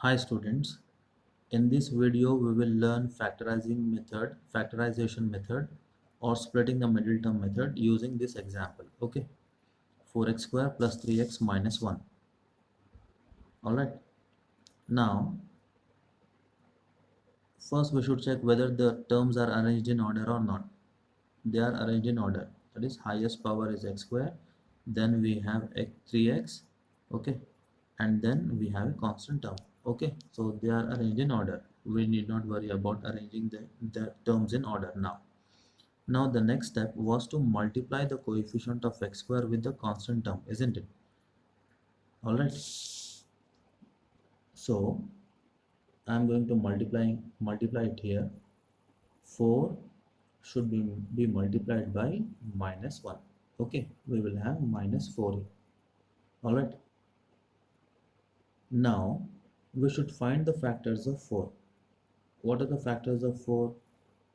Hi students, in this video we will learn factorization method or splitting the middle term method using this example. Okay, 4x square plus 3x minus 1. Alright, now first we should check whether the terms are arranged in order or not. They are arranged in order, that is highest power is x square, then we have 3x, okay, and then we have a constant term. Okay, so they are arranged in order. We need not worry about arranging the terms in order now the next step was to multiply the coefficient of x square with the constant term, isn't it? All right, so I'm going to multiply it here. 4 should be multiplied by minus 1. Okay, we will have minus 4. All right, now we should find the factors of 4. What are the factors of 4?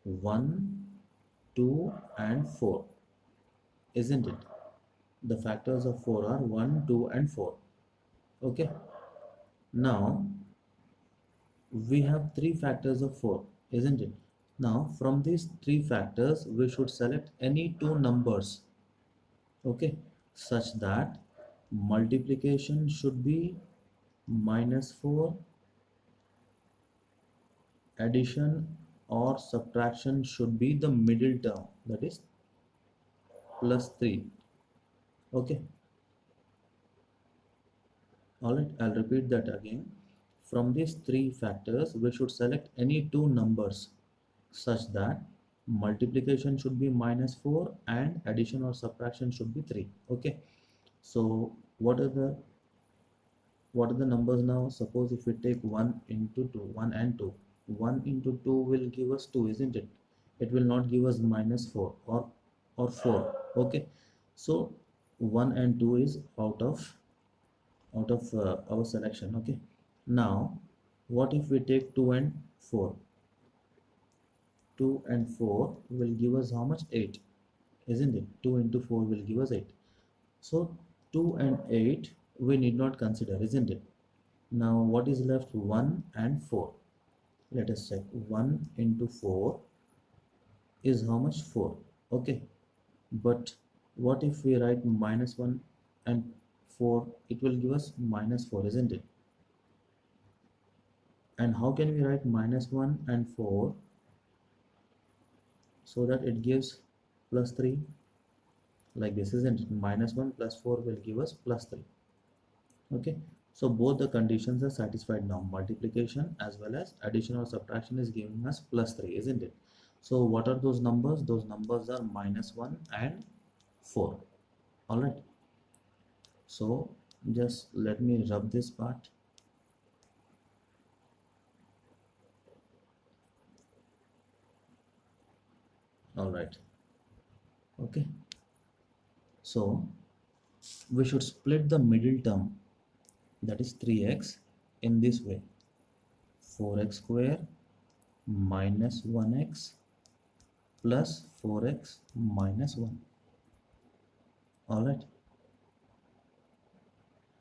1, 2 and 4, isn't it? The factors of 4 are 1, 2 and 4. Okay, now we have 3 factors of 4, isn't it? Now from these 3 factors we should select any two numbers, okay, such that multiplication should be minus 4, addition or subtraction should be the middle term, that is plus 3. Okay, alright, I'll repeat that again. From these 3 factors we should select any two numbers such that multiplication should be minus 4 and addition or subtraction should be 3. Okay, so what are the numbers now? Suppose if we take 1 into 2, 1 and 2, 1 into 2 will give us 2, isn't it? It will not give us minus 4 or 4. Okay, so 1 and 2 is out of our selection. Okay, now what if we take 2 and 4? 2 and 4 will give us how much? 8, isn't it? 2 into 4 will give us 8. So 2 and 8 we need not consider, isn't it? Now what is left? 1 and 4. Let us check. 1 into 4 is how much? 4. Okay, but what if we write minus 1 and 4? It will give us minus 4, isn't it? And how can we write minus 1 and 4 so that it gives plus 3? Like this, isn't it? Minus 1 plus 4 will give us plus 3. Okay, so both the conditions are satisfied now. Multiplication as well as addition or subtraction is giving us plus 3, isn't it? So what are those numbers? Those numbers are minus 1 and 4. All right, so just let me rub this part. All right, okay, so we should split the middle term, that is 3x, in this way. 4x square minus 1x plus 4x minus 1. All right,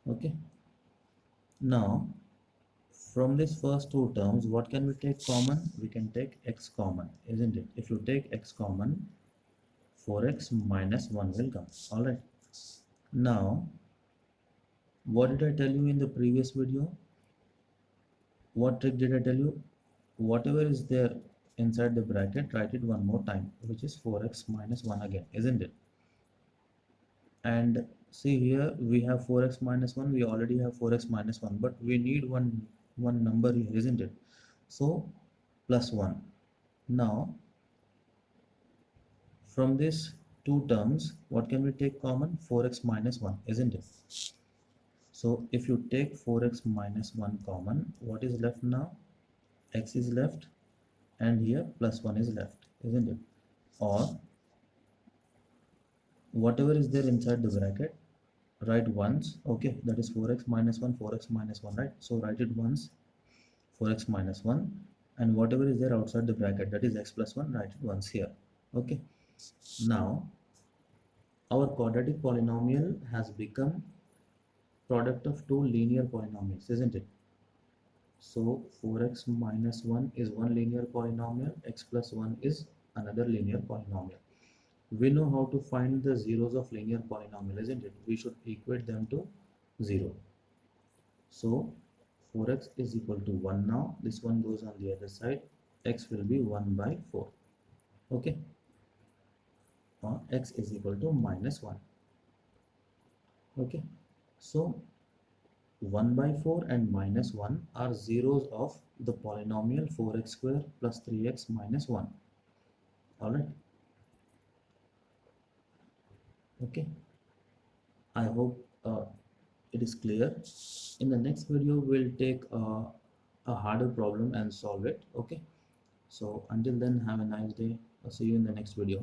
okay, now from these first two terms what can we take common? We can take x common, isn't it? If you take x common, 4x minus 1 will come. All right, now what did I tell you in the previous video? What trick did I tell you? Whatever is there inside the bracket, write it one more time, which is 4x minus 1 again, isn't it? And see here we have 4x minus 1, we already have 4x minus 1, but we need one number here, isn't it? So plus 1. Now from these two terms what can we take common? 4x minus 1, isn't it? So if you take 4x minus 1 common, what is left now? X is left and here plus 1 is left, isn't it? Or whatever is there inside the bracket, write once. Okay, that is 4x minus 1, 4x minus 1, right? So write it once, 4x minus 1, and whatever is there outside the bracket, that is x plus 1, write it once here. Okay, now our quadratic polynomial has become product of two linear polynomials, isn't it? So 4x minus 1 is one linear polynomial, x plus 1 is another linear polynomial. We know how to find the zeros of linear polynomial, isn't it? We should equate them to 0. So 4x is equal to 1 now. This one goes on the other side. X will be 1 by 4. Okay. X is equal to minus 1. Okay. So 1 by 4 and minus 1 are zeros of the polynomial 4x square plus 3x minus 1. Alright. Okay. I hope it is clear. In the next video, we'll take a harder problem and solve it. Okay. So until then, have a nice day. I'll see you in the next video.